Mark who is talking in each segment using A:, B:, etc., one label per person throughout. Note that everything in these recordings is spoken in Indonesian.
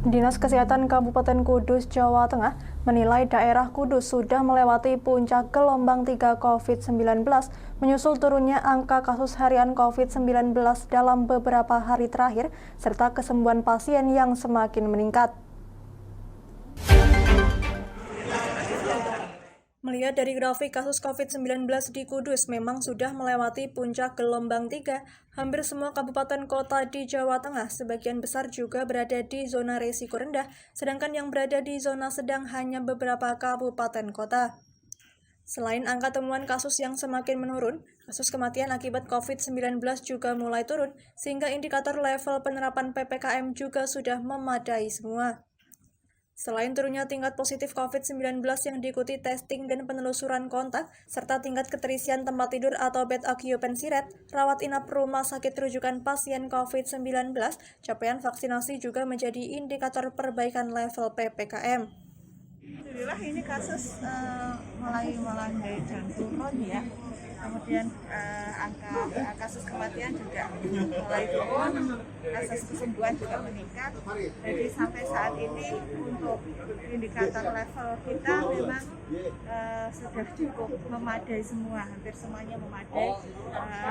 A: Dinas Kesehatan Kabupaten Kudus, Jawa Tengah menilai daerah Kudus sudah melewati puncak gelombang 3 COVID-19 menyusul turunnya angka kasus harian COVID-19 dalam beberapa hari terakhir serta kesembuhan pasien yang semakin meningkat. Melihat dari grafik kasus COVID-19 di Kudus memang sudah melewati puncak gelombang 3, hampir semua kabupaten kota di Jawa Tengah sebagian besar juga berada di zona risiko rendah, sedangkan yang berada di zona sedang hanya beberapa kabupaten kota. Selain angka temuan kasus yang semakin menurun, kasus kematian akibat COVID-19 juga mulai turun, sehingga indikator level penerapan PPKM juga sudah memadai semua. Selain turunnya tingkat positif COVID-19 yang diikuti testing dan penelusuran kontak, serta tingkat keterisian tempat tidur atau bed occupancy rate, rawat inap rumah sakit rujukan pasien COVID-19, capaian vaksinasi juga menjadi indikator perbaikan level PPKM.
B: Alhamdulillah ini kasus mulai melandai dan turun ya. Kemudian angka kasus kematian juga mulai turun, kasus kesembuhan juga meningkat. Jadi sampai saat ini untuk indikator level kita memang sudah cukup memadai semua, hampir semuanya memadai.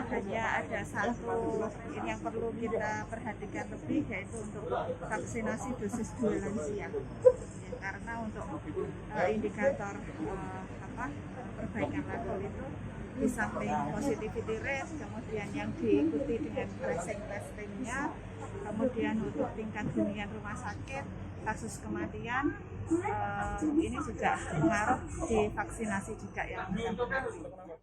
B: Hanya ada satu ini yang perlu kita perhatikan lebih, yaitu untuk vaksinasi dosis 2 lansia. Karena untuk indikator perbaikan level itu di samping positivity rate, kemudian yang diikuti dengan tracing testingnya, kemudian untuk tingkat hunian rumah sakit, kasus kematian, ini juga mengaruh di vaksinasi juga yang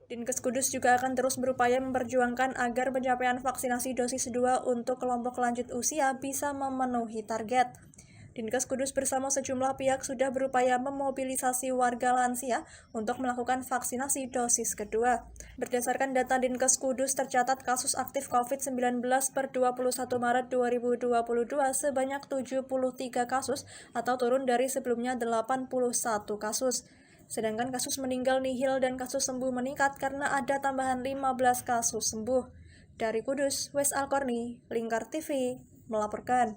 A: Dinkes Kudus juga akan terus berupaya memperjuangkan agar pencapaian vaksinasi dosis 2 untuk kelompok lanjut usia bisa memenuhi target. Dinkes Kudus bersama sejumlah pihak sudah berupaya memobilisasi warga lansia untuk melakukan vaksinasi dosis kedua. Berdasarkan data Dinkes Kudus, tercatat kasus aktif COVID-19 per 21 Maret 2022 sebanyak 73 kasus atau turun dari sebelumnya 81 kasus. Sedangkan kasus meninggal nihil dan kasus sembuh meningkat karena ada tambahan 15 kasus sembuh. Dari Kudus, Wes Alkorni, Lingkar TV, melaporkan.